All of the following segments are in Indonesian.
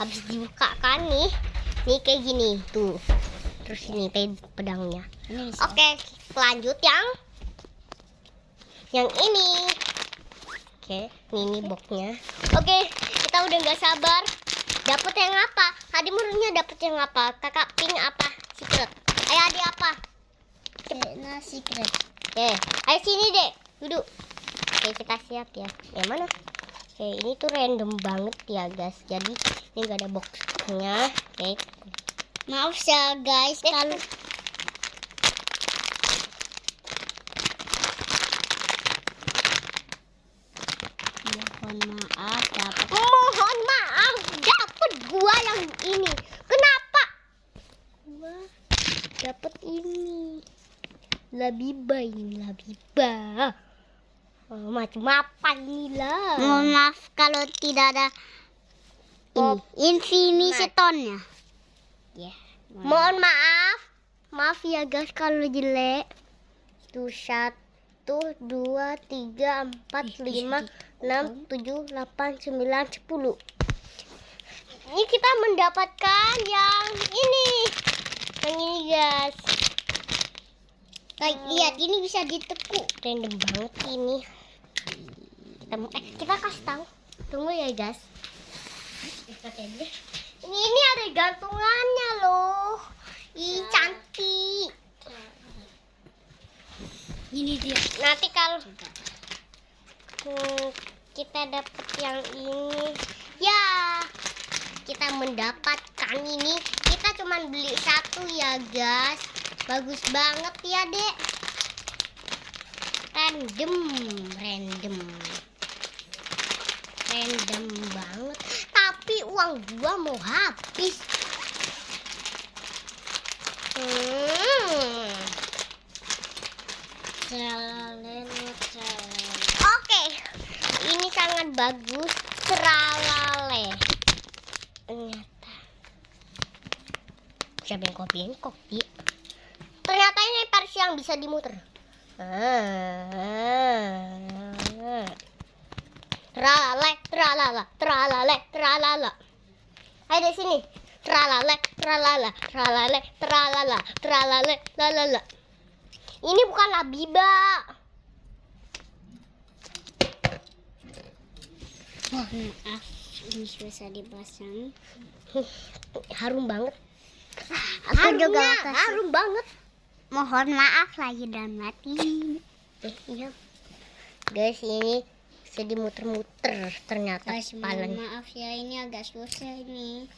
habis dibuka kan nih kayak gini tuh. Terus ini pedangnya. Oke, lanjut yang ini. Oke, ini boxnya. Oke, kita udah nggak sabar. Dapet yang apa? Adi menurutnya dapet yang apa? Kakak pink apa? Secret. Ayo Adi apa? Kayaknya secret. Oke, ayo sini dek, duduk. Oke, kita siap ya. Mana? Oke, ini tuh random banget ya guys. Jadi ini nggak ada boxnya. Oke. Maaf ya guys kalau mohon maaf dapet gua yang ini. Kenapa? Gua dapet ini. Labiba ini Labiba. Oh, macam apa ini lah? mohon maaf kalau tidak ada Infinity Stone-nya. Ya. Mohon maaf. Maaf ya guys kalau jelek. Tuh 1, 2, 3, 4, 5, 6, 7, 8, 9, 10. Ini kita mendapatkan yang ini. Yang ini guys. Lihat ini bisa ditekuk. Random banget ini. Kita kasih tahu. Tunggu ya guys. Ini ada gantungannya loh. Ih, cantik. Ini dia. Nanti kalau kita dapat yang ini, ya kita mendapatkan ini. Kita cuman beli 1 ya guys. Bagus banget ya dek. Random banget. Tapi uang gua mau habis. Oke, ini sangat bagus. Tralale. Ternyata siapa yang kopi? Ternyata ini versi yang bisa dimuter. Tralala. Ayo di sini. Tralala. Ini bukan Labiba. Maaf, ini bisa dipasang. Harum banget. Harum Banget. Mohon maaf lahir dan batin. Iya. Guys, ini bisa dimuter-muter ternyata Guys, kepalanya. maaf ya, ini agak susah ini.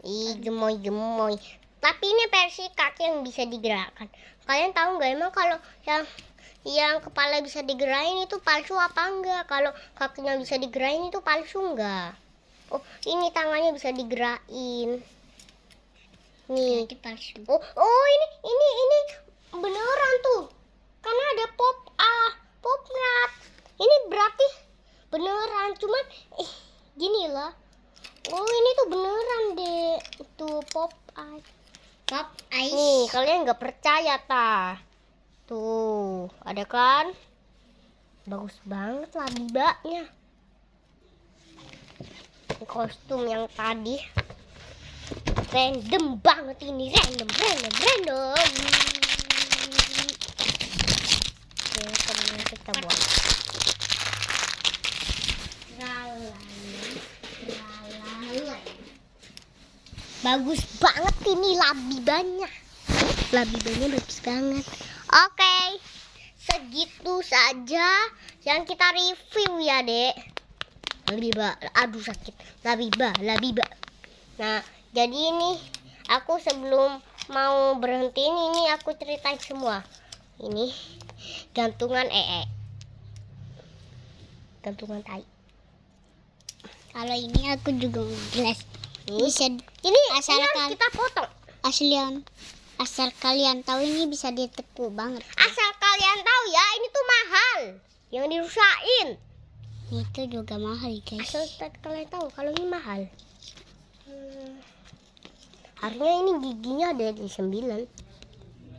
Ih, gemoy. Tapi ini versi kaki yang bisa digerakkan. Kalian tahu nggak emang kalau yang kepala bisa digerakin itu palsu apa enggak? Kalau kakinya bisa digerakin itu palsu enggak? Oh, ini tangannya bisa digerakin. Nih. Jadi palsu. Oh, ini beneran tuh. Karena ada popnut. Ini berarti beneran, cuman gini lah. Oh, ini tuh beneran deh. Itu pop ice. Nih, kalian nggak percaya tuh, ada kan? Bagus banget lah Labibanya. Kostum yang tadi random banget ini, random. Oke, kita buang. Bagus banget ini Labibanya bagus banget. Oke, segitu saja yang kita review ya dek. Labiba, aduh sakit. Labiba. Nah, jadi ini aku sebelum mau berhenti ini aku ceritain semua. Ini gantungan gantungan tai. Kalau ini aku juga jelas. Bisa Ini asalkan kita potong. Asal kalian tahu ini bisa ditekuk banget. Asal kalian tahu ya, ini tuh mahal. Yang dirusain. Itu juga mahal guys. Asal kalian tahu kalau ini mahal. Harusnya ini giginya ada di 9.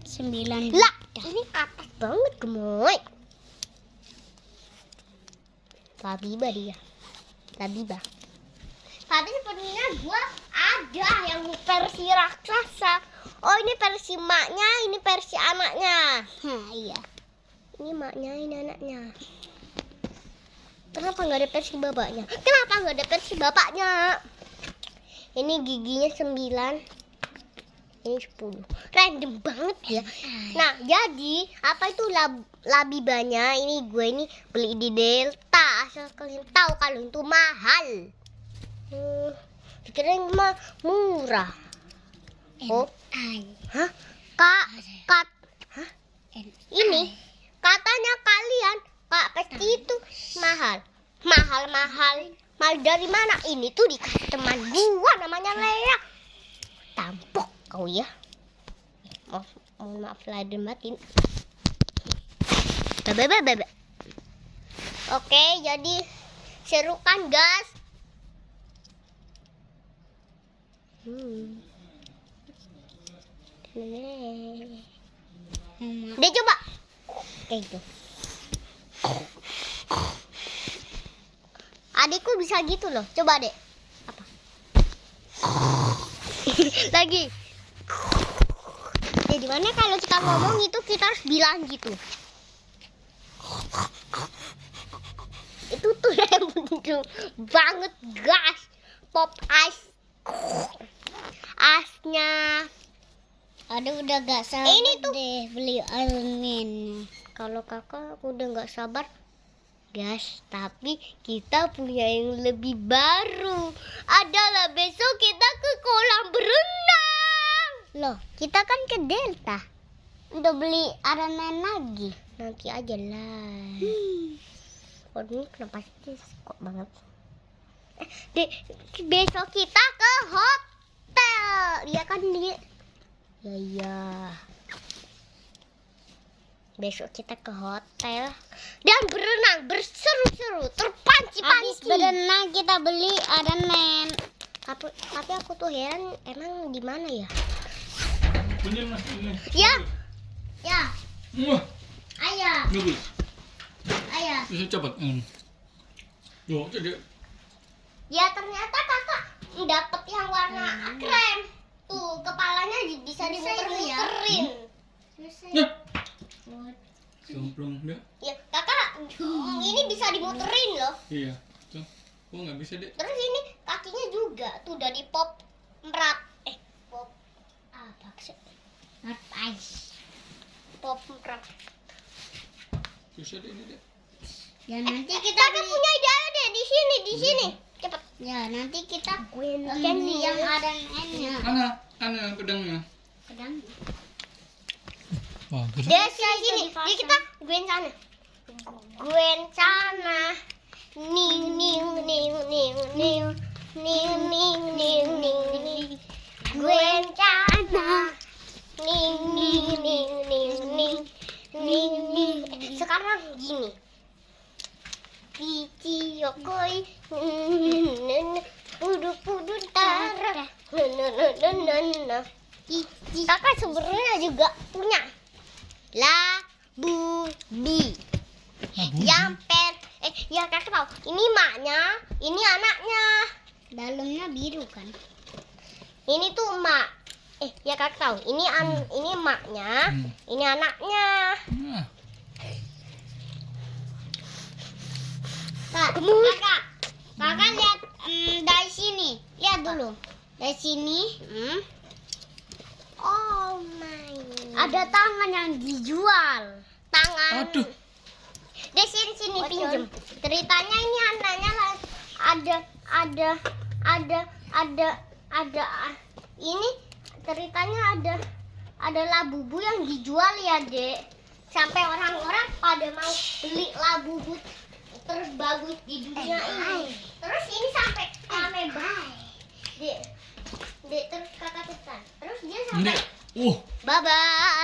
9. Lah, ini atas banget gemoy. Labiba dia. Tapi sepertinya gua ada yang versi raksasa. Oh, ini versi maknya, ini versi anaknya. Iya. Ini maknya, ini anaknya. Kenapa nggak ada versi bapaknya? Kenapa nggak ada versi bapaknya? Ini giginya 9. Ini 10. Random banget ya. Nah, jadi apa itu labibanya? Ini gue ini beli di Delta. Asal kalian tahu kalau itu mahal. Dikirain murah. Oh, hah? Hah? Ini katanya kalian pasti itu mahal. Mahal dari mana? Ini tuh dikasih teman gua namanya Lea. Tampok kau ya. Maaf lahir batin. Bebe. Oke, jadi seru kan, guys? Deh coba. Kayak gitu. Adikku bisa gitu loh. Coba, Dek. Apa? Lagi. Jadi mana kalau kita ngomong itu kita harus bilang gitu. Itu tuh yang bener banget, guys. Pop ice. Asnya. Aduh, udah gak sabar Ini tuh deh beli almen. kalau kakak udah nggak sabar, guys. Tapi kita punya yang lebih baru. Adalah besok kita ke kolam berenang. Loh, kita kan ke Delta. Udah beli almen lagi. Nanti aja lah. Oh, ini kenapa sih kok banget? Besok kita ke hotel. Iya kan dia? Ya. Besok kita ke hotel dan berenang berseru-seru, Habis terpanci-panci. berenang kita beli almen. Tapi aku tuh heran, emang di mana ya? Bener mas, ini. Ya. Wah, Ayah. bagus. Ayah. Bisa cepat. Loh, jadi Ya ternyata kakak dapet yang warna krem. Tuh kepalanya bisa dimuter-muterin. ya. Cemplung ya? Ya kakak ini bisa dimuterin loh. Iya. Tuh, kok nggak bisa deh? Terus ini kakinya juga tuh udah di pop merat. Pop apa sih? Not ice. Pop merat. Bisa deh ini deh. Ya nanti kita Kakak punya ide deh di sini. Cepet. Ya nanti kita Gue beli yang almennya. Ana pedangnya. Pedang. Wah, terus. Dia sini. Jadi kita gue sana. Gue sana. Ning. Gue sana. Ning. Sekarang gini. Pici yokoi. Pudu tara. Kakak sebenarnya juga punya labubi. Ya kakak tahu. Ini maknya, ini anaknya. Dalamnya biru kan? Ini tuh emak. Ya kakak tahu. Ini emaknya, ini anaknya. Nah, Kakak lihat dari sini. Lihat dulu. Dari sini. Oh my. Ada tangan yang dijual. Tangan. aduh. Di sini pinjem. Ceritanya ini anaknya ada ini ceritanya ada labubu yang dijual ya, Dek. Sampai orang-orang pada mau beli labubu terbagus di dunia ini. Terus ini sampai rame banget. Dek, terus kakak tekan. Terus dia sampai Ini. bye-bye.